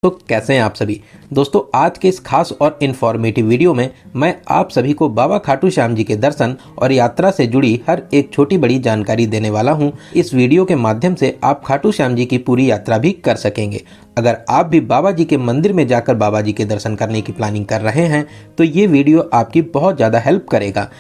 तो कैसे हैं आप सभी दोस्तों। आज के इस खास और इन्फॉर्मेटिव वीडियो में मैं आप सभी को बाबा खाटू श्याम जी के दर्शन और यात्रा से जुड़ी हर एक छोटी बड़ी जानकारी देने वाला हूं। इस वीडियो के माध्यम से आप खाटू श्याम जी की पूरी यात्रा भी कर सकेंगे। अगर आप भी बाबा जी के मंदिर में जाकर बाबा जी के दर्शन करने की प्लानिंग कर रहे हैं तो ये वीडियो आपकी बहुत ज़्यादा हेल्प करेगा।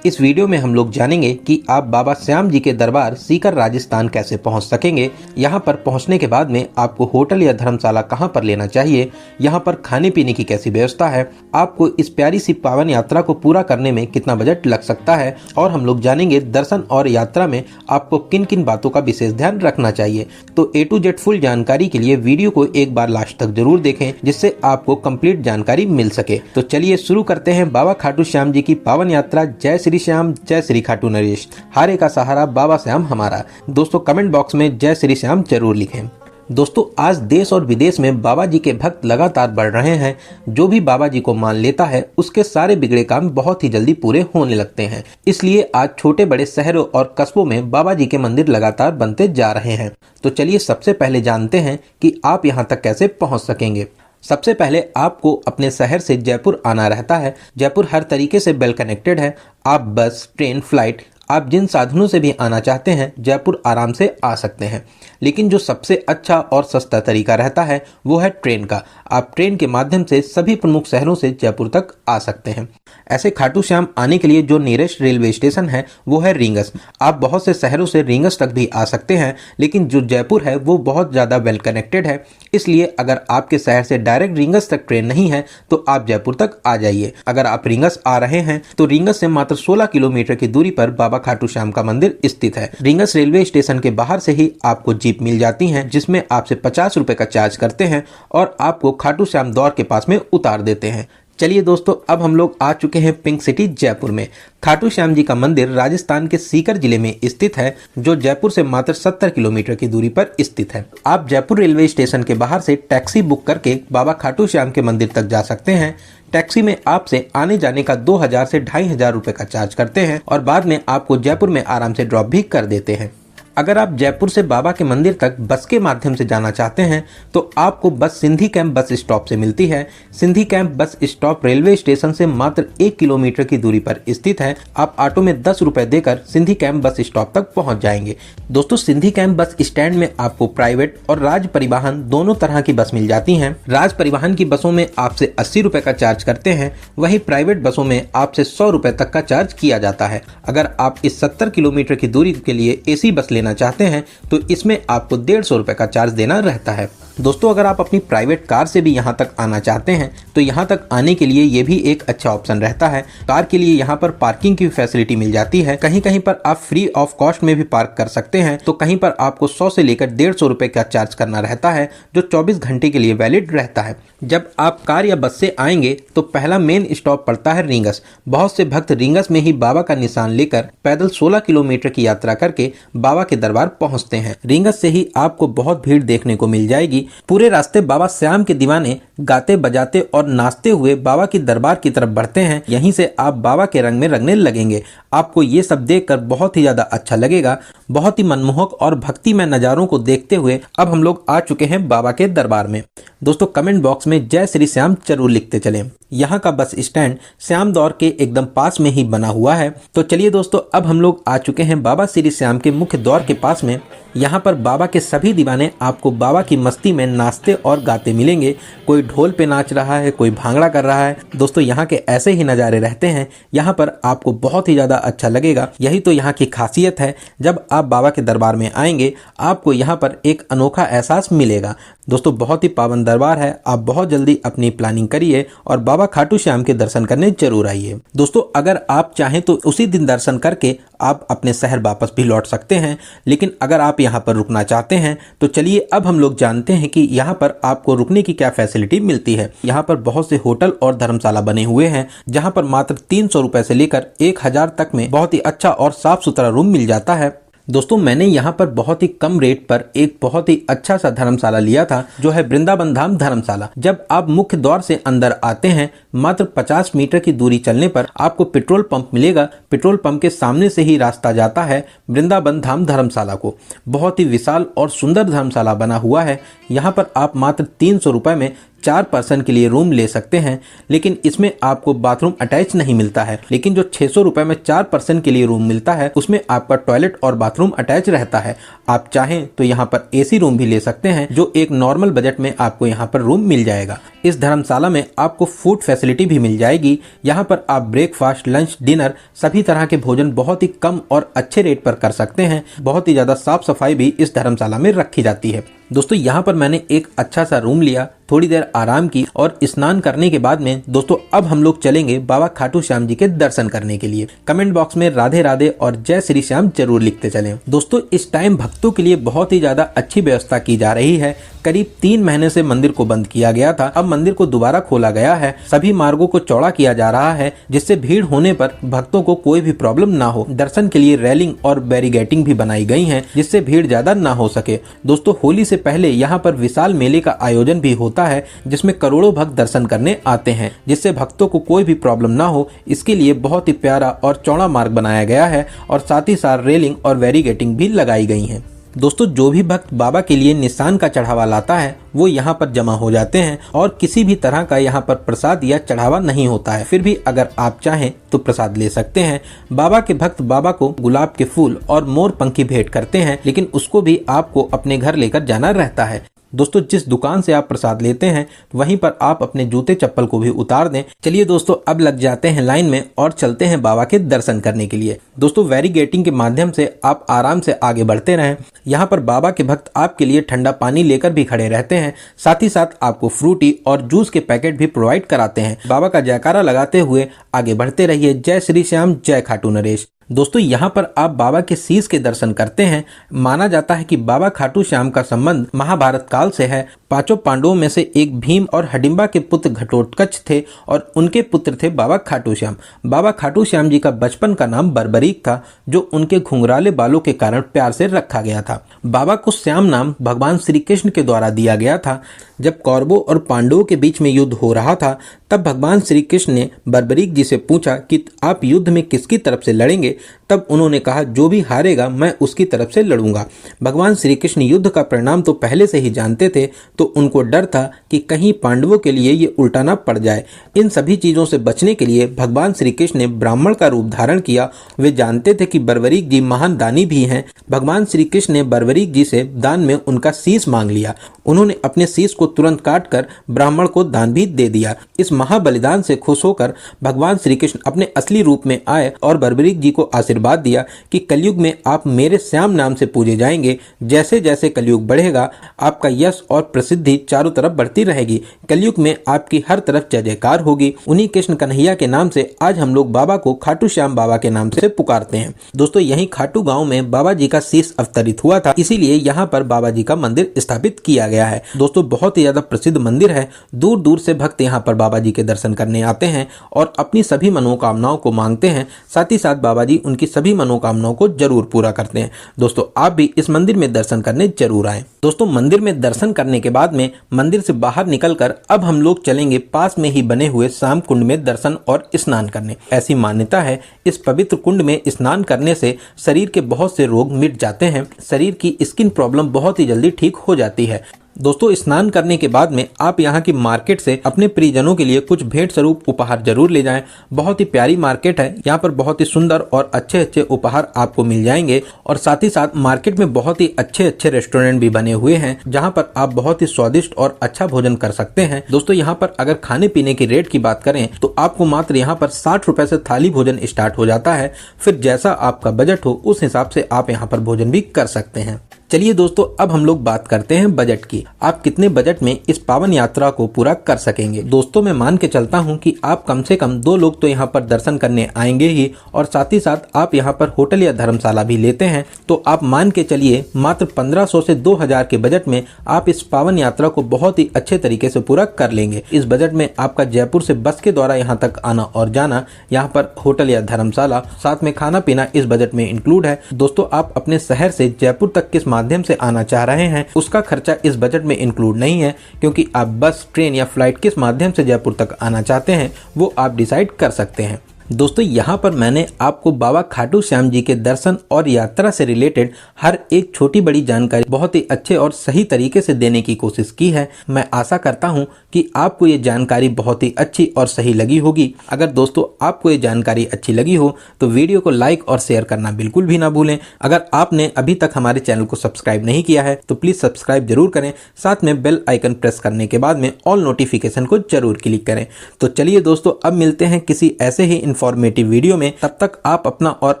इस वीडियो में हम लोग जानेंगे कि आप बाबा श्याम जी के दरबार सीकर राजस्थान कैसे पहुंच सकेंगे। यहां पर पहुंचने के बाद में आपको होटल या धर्मशाला कहां पर लेना चाहिए, यहां पर खाने पीने की कैसी व्यवस्था है, आपको इस प्यारी सी पावन यात्रा को पूरा करने में कितना बजट लग सकता है, और हम लोग जानेंगे दर्शन और यात्रा में आपको किन किन बातों का विशेष ध्यान रखना चाहिए। तो A to Z फुल जानकारी के लिए वीडियो को एक बार लास्ट तक जरूर देखें, जिससे आपको कंप्लीट जानकारी मिल सके। तो चलिए शुरू करते हैं बाबा खाटू श्याम जी की पावन यात्रा। जय श्री श्याम, जय श्री खाटू नरेश, हारे का सहारा बाबा श्याम हमारा। दोस्तों कमेंट बॉक्स में जय श्री श्याम जरूर लिखें। दोस्तों आज देश और विदेश में बाबा जी के भक्त लगातार बढ़ रहे हैं। जो भी बाबा जी को मान लेता है उसके सारे बिगड़े काम बहुत ही जल्दी पूरे होने लगते हैं। इसलिए आज छोटे बड़े शहरों और कस्बों में बाबा जी के मंदिर लगातार बनते जा रहे हैं। तो चलिए सबसे पहले जानते हैं कि आप यहाँ तक कैसे पहुँच सकेंगे। सबसे पहले आपको अपने शहर से जयपुर आना रहता है। जयपुर हर तरीके से वेल कनेक्टेड है। आप बस, ट्रेन, फ्लाइट, आप जिन साधनों से भी आना चाहते हैं जयपुर आराम से आ सकते हैं। लेकिन जो सबसे अच्छा और सस्ता तरीका रहता है वो है ट्रेन का। आप ट्रेन के माध्यम से सभी प्रमुख शहरों से जयपुर तक आ सकते हैं। ऐसे खाटू श्याम आने के लिए जो नियरेस्ट रेलवे स्टेशन है वो है रींगस। आप बहुत से शहरों से रींगस तक भी आ सकते हैं, लेकिन जो जयपुर है वो बहुत ज़्यादा वेल कनेक्टेड है। इसलिए अगर आपके शहर से डायरेक्ट रींगस तक ट्रेन नहीं है तो आप जयपुर तक आ जाइए। अगर आप रींगस आ रहे हैं तो रींगस से मात्र 16 किलोमीटर की दूरी पर बाबा खाटू श्याम का मंदिर स्थित है। रींगस रेलवे स्टेशन के बाहर से ही आपको जीप मिल जाती है, जिसमें आपसे 50 रुपए का चार्ज करते हैं और आपको खाटू श्याम दौर के पास में उतार देते हैं। चलिए दोस्तों अब हम लोग आ चुके हैं पिंक सिटी जयपुर में। खाटू श्याम जी का मंदिर राजस्थान के सीकर जिले में स्थित है, जो जयपुर से मात्र 70 किलोमीटर की दूरी पर स्थित है। आप जयपुर रेलवे स्टेशन के बाहर से टैक्सी बुक करके बाबा खाटू श्याम के मंदिर तक जा सकते हैं। टैक्सी में आपसे आने जाने का 2000 से 2500 रुपए का चार्ज करते हैं और बाद में आपको जयपुर में आराम से ड्रॉप भी कर देते हैं। अगर आप जयपुर से बाबा के मंदिर तक बस के माध्यम से जाना चाहते हैं तो आपको बस सिंधी कैंप बस स्टॉप से मिलती है। Sindhi camp bus stop railway station से मात्र 1 किलोमीटर की दूरी पर स्थित है। आप ऑटो में 10 रुपए देकर सिंधी कैंप बस स्टॉप तक पहुंच जाएंगे। दोस्तों सिंधी कैंप बस स्टैंड में आपको प्राइवेट और राज्य परिवहन दोनों तरह की बस मिल जाती हैं। राज्य परिवहन की बसों में आपसे 80 रुपए का चार्ज करते हैं, वहीं प्राइवेट बसों में आपसे 100 रुपए तक का चार्ज किया जाता है। अगर आप इस 70 किलोमीटर की दूरी के लिए AC बस लेना चाहते हैं तो इसमें आपको 150 रुपए का चार्ज देना रहता है। दोस्तों अगर आप अपनी प्राइवेट कार से भी यहाँ तक आना चाहते हैं तो यहाँ तक आने के लिए ये भी एक अच्छा ऑप्शन रहता है। कार के लिए यहाँ पर पार्किंग की फैसिलिटी मिल जाती है। कहीं कहीं पर आप फ्री ऑफ कॉस्ट में भी पार्क कर सकते हैं, तो कहीं पर आपको 100 से लेकर 150 रुपए का चार्ज करना रहता है, जो 24 घंटे के लिए वैलिड रहता है। जब आप कार या बस से आएंगे तो पहला मेन स्टॉप पड़ता है रींगस। बहुत से भक्त रींगस में ही बाबा का निशान लेकर पैदल 16 किलोमीटर की यात्रा करके बाबा के दरबार पहुंचते हैं। रींगस से ही आपको बहुत भीड़ देखने को मिल जाएगी। पूरे रास्ते बाबा श्याम के दीवाने गाते बजाते और नाचते हुए बाबा की दरबार की तरफ बढ़ते हैं। यहीं से आप बाबा के रंग में रंगने लगेंगे। आपको ये सब देखकर बहुत ही ज्यादा अच्छा लगेगा। बहुत ही मनमोहक और भक्तिमय नजारों को देखते हुए अब हम लोग आ चुके हैं बाबा के दरबार में। दोस्तों कमेंट बॉक्स में जय श्री श्याम जरूर लिखते चलें। यहाँ का बस स्टैंड श्याम दौर के एकदम पास में ही बना हुआ है। तो चलिए दोस्तों अब हम लोग आ चुके हैं बाबा श्री श्याम के मुख्य द्वार के पास में। यहाँ पर बाबा के सभी दीवाने आपको बाबा की मस्ती में नाचते और गाते मिलेंगे। कोई ढोल पे नाच रहा है, कोई भांगड़ा कर रहा है। दोस्तों यहाँ के ऐसे ही नज़ारे रहते हैं। यहाँ पर आपको बहुत ही ज़्यादा अच्छा लगेगा। यही तो यहाँ की खासियत है। जब आप बाबा के दरबार में आएंगे आपको यहाँ पर एक अनोखा एहसास मिलेगा। दोस्तों बहुत ही पावन दरबार है। आप बहुत जल्दी अपनी प्लानिंग करिए और बाबा खाटू श्याम के दर्शन करने जरूर आइए। दोस्तों अगर आप चाहें तो उसी दिन दर्शन करके आप अपने शहर वापस भी लौट सकते हैं, लेकिन अगर आप यहाँ पर रुकना चाहते हैं तो चलिए अब हम लोग जानते हैं कि यहाँ पर आपको रुकने की क्या फैसिलिटी मिलती है। यहाँ पर बहुत से होटल और धर्मशाला बने हुए हैं, जहाँ पर मात्र 300 रुपए से लेकर 1000 तक में बहुत ही अच्छा और साफ सुथरा रूम मिल जाता है। दोस्तों मैंने यहाँ पर बहुत ही कम रेट पर एक बहुत ही अच्छा सा धर्मशाला लिया था, जो है वृंदावन धाम धर्मशाला। जब आप मुख्य द्वार से अंदर आते हैं, मात्र 50 मीटर की दूरी चलने पर आपको पेट्रोल पंप मिलेगा। पेट्रोल पंप के सामने से ही रास्ता जाता है वृंदावन धाम धर्मशाला को। बहुत ही विशाल और सुंदर धर्मशाला बना हुआ है। यहाँ पर आप मात्र 300 रुपए में 4 पर्सन के लिए रूम ले सकते हैं, लेकिन इसमें आपको बाथरूम अटैच नहीं मिलता है। लेकिन जो 600 रुपए में 4 पर्सन के लिए रूम मिलता है, उसमें आपका टॉयलेट और बाथरूम अटैच रहता है। आप चाहें तो यहाँ पर एसी रूम भी ले सकते हैं, जो एक नॉर्मल बजट में आपको यहाँ पर रूम मिल जाएगा। इस धर्मशाला में आपको फूड फैसिलिटी भी मिल जाएगी। यहाँ पर आप ब्रेकफास्ट, लंच, डिनर सभी तरह के भोजन बहुत ही कम और अच्छे रेट पर कर सकते हैं। बहुत ही ज्यादा साफ सफाई भी इस धर्मशाला में रखी जाती है। दोस्तों यहाँ पर मैंने एक अच्छा सा रूम लिया, थोड़ी देर आराम की और स्नान करने के बाद में दोस्तों अब हम लोग चलेंगे बाबा खाटू श्याम जी के दर्शन करने के लिए। कमेंट बॉक्स में राधे राधे और जय श्री श्याम जरूर लिखते चलें। दोस्तों इस टाइम भक्तों के लिए बहुत ही ज्यादा अच्छी व्यवस्था की जा रही है। करीब 3 महीने से मंदिर को बंद किया गया था, अब मंदिर को दोबारा खोला गया है। सभी मार्गों को चौड़ा किया जा रहा है, जिससे भीड़ होने पर भक्तों को कोई भी प्रॉब्लम ना हो। दर्शन के लिए रेलिंग और बैरिगेटिंग भी बनाई गई है, जिससे भीड़ ज्यादा ना हो सके। दोस्तों होली से पहले यहाँ पर विशाल मेले का आयोजन भी होता है, जिसमें करोड़ों भक्त दर्शन करने आते हैं, जिससे भक्तों को कोई भी प्रॉब्लम ना हो। इसके लिए बहुत ही प्यारा और चौड़ा मार्ग बनाया गया है और साथ ही साथ रेलिंग और बैरिगेटिंग भी लगाई गई है। दोस्तों जो भी भक्त बाबा के लिए निशान का चढ़ावा लाता है, वो यहाँ पर जमा हो जाते हैं और किसी भी तरह का यहाँ पर प्रसाद या चढ़ावा नहीं होता है। फिर भी अगर आप चाहें तो प्रसाद ले सकते हैं। बाबा के भक्त बाबा को गुलाब के फूल और मोर पंखी भेंट करते हैं, लेकिन उसको भी आपको अपने घर लेकर जाना रहता है। दोस्तों जिस दुकान से आप प्रसाद लेते हैं, वहीं पर आप अपने जूते चप्पल को भी उतार दें। चलिए दोस्तों अब लग जाते हैं लाइन में और चलते हैं बाबा के दर्शन करने के लिए। दोस्तों बैरिगेटिंग के माध्यम से आप आराम से आगे बढ़ते रहें। यहाँ पर बाबा के भक्त आपके लिए ठंडा पानी लेकर भी खड़े रहते हैं, साथ ही साथ आपको फ्रूटी और जूस के पैकेट भी प्रोवाइड कराते हैं। बाबा का जयकारा लगाते हुए आगे बढ़ते रहिए। जय श्री श्याम, जय खाटू नरेश। दोस्तों यहाँ पर आप बाबा के शीश के दर्शन करते हैं। माना जाता है कि बाबा खाटू श्याम का संबंध महाभारत काल से है। 5 पांडवों में से एक भीम और हडिम्बा के पुत्र घटोत्कच थे और उनके पुत्र थे बाबा खाटू श्याम। बाबा खाटू श्याम जी का बचपन का नाम बर्बरीक था, जो उनके घुंघराले बालों के कारण प्यार से रखा गया था। बाबा को श्याम नाम भगवान श्री कृष्ण के द्वारा दिया गया था। जब कौरवों और पांडवों के बीच में युद्ध हो रहा था, तब भगवान श्री कृष्ण ने बर्बरीक जी से पूछा कि आप युद्ध में किसकी तरफ से लड़ेंगे। तब उन्होंने कहा जो भी हारेगा मैं उसकी तरफ से लड़ूंगा। भगवान श्री कृष्ण युद्ध का परिणाम तो पहले से ही जानते थे, तो उनको डर था कि कहीं पांडवों के लिए ये उल्टा ना पड़ जाए। इन सभी चीजों से बचने के लिए भगवान श्री कृष्ण ने ब्राह्मण का रूप धारण किया। वे जानते थे कि बर्बरीक जी महान दानी भी हैं। भगवान श्री कृष्ण ने बर्बरीक जी से दान में उनका शीश मांग लिया। उन्होंने अपने शीश को तुरंत काटकर ब्राह्मण को दान भी दे दिया। इस महाबलिदान से खुश होकर भगवान श्री कृष्ण अपने असली रूप में आए और बर्बरीक जी को आशीर्वाद दिया कि कलयुग में आप मेरे श्याम नाम से पूजे जाएंगे। जैसे जैसे कलयुग बढ़ेगा, आपका यश और प्रसिद्धि चारों तरफ बढ़ती रहेगी। कलयुग में आपकी हर तरफ जय जयकार होगी। उन्हीं कृष्ण कन्हैया के नाम से आज हम लोग बाबा को खाटू श्याम बाबा के नाम से पुकारते हैं। दोस्तों यही खाटू गांव में बाबा जी का शीश अवतरित हुआ था, इसीलिए यहाँ पर बाबा जी का मंदिर स्थापित किया गया है। दोस्तों बहुत ही ज्यादा प्रसिद्ध मंदिर है। दूर दूर से भक्त यहाँ पर बाबा जी के दर्शन करने आते हैं और अपनी सभी मनोकामनाओं को मांगते हैं। साथ ही साथ बाबा जी उनकी सभी मनोकामनाओं को जरूर पूरा करते हैं। दोस्तों आप भी इस मंदिर में दर्शन करने जरूर आएं। दोस्तों मंदिर में दर्शन करने के बाद में मंदिर से बाहर निकलकर अब हम लोग चलेंगे पास में ही बने हुए श्याम कुंड में दर्शन और स्नान करने। ऐसी मान्यता है इस पवित्र कुंड में स्नान करने से शरीर के बहुत से रोग मिट जाते हैं। शरीर की स्किन प्रॉब्लम बहुत ही जल्दी ठीक हो जाती है। दोस्तों स्नान करने के बाद में आप यहाँ की मार्केट से अपने प्रियजनों के लिए कुछ भेंट स्वरूप उपहार जरूर ले जाएं। बहुत ही प्यारी मार्केट है। यहाँ पर बहुत ही सुंदर और अच्छे अच्छे उपहार आपको मिल जाएंगे और साथ ही साथ मार्केट में बहुत ही अच्छे अच्छे रेस्टोरेंट भी बने हुए हैं, जहाँ पर आप बहुत ही स्वादिष्ट और अच्छा भोजन कर सकते हैं। दोस्तों यहाँ पर अगर खाने पीने की रेट की बात करें तो आपको मात्र यहाँ पर 60 रुपए से थाली भोजन स्टार्ट हो जाता है। फिर जैसा आपका बजट हो उस हिसाब से आप यहाँ पर भोजन भी कर सकते हैं। चलिए दोस्तों, अब हम लोग बात करते हैं बजट की। आप कितने बजट में इस पावन यात्रा को पूरा कर सकेंगे। दोस्तों, मैं मान के चलता हूं कि आप कम से कम 2 लोग तो यहां पर दर्शन करने आएंगे ही, और साथ ही साथ आप यहां पर होटल या धर्मशाला भी लेते हैं, तो आप मान के चलिए मात्र 1500 से 2000 के बजट में आप इस पावन यात्रा को बहुत ही अच्छे तरीके से पूरा कर लेंगे। इस बजट में आपका जयपुर से बस के द्वारा यहाँ तक आना और जाना, यहाँ पर होटल या धर्मशाला, साथ में खाना पीना इस बजट में इंक्लूड है। दोस्तों, आप अपने शहर से जयपुर तक किस माध्यम से आना चाह रहे हैं उसका खर्चा इस बजट में इंक्लूड नहीं है, क्योंकि आप बस, ट्रेन या फ्लाइट किस माध्यम से जयपुर तक आना चाहते हैं वो आप डिसाइड कर सकते हैं। दोस्तों, यहाँ पर मैंने आपको बाबा खाटू श्याम जी के दर्शन और यात्रा से रिलेटेड हर एक छोटी बड़ी जानकारी बहुत ही अच्छे और सही तरीके से देने की कोशिश की है। मैं आशा करता हूँ कि आपको ये जानकारी बहुत ही अच्छी और सही लगी होगी। अगर दोस्तों आपको ये जानकारी अच्छी लगी हो तो वीडियो को लाइक और शेयर करना बिल्कुल भी ना भूलें। अगर आपने अभी तक हमारे चैनल को सब्सक्राइब नहीं किया है तो प्लीज़ सब्सक्राइब जरूर करें, साथ में बेल आइकन प्रेस करने के बाद में ऑल नोटिफिकेशन को जरूर क्लिक करें। तो चलिए दोस्तों, अब मिलते हैं किसी ऐसे ही इन्फॉर्मेटिव वीडियो में। तब तक आप अपना और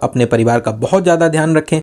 अपने परिवार का बहुत ज़्यादा ध्यान रखें।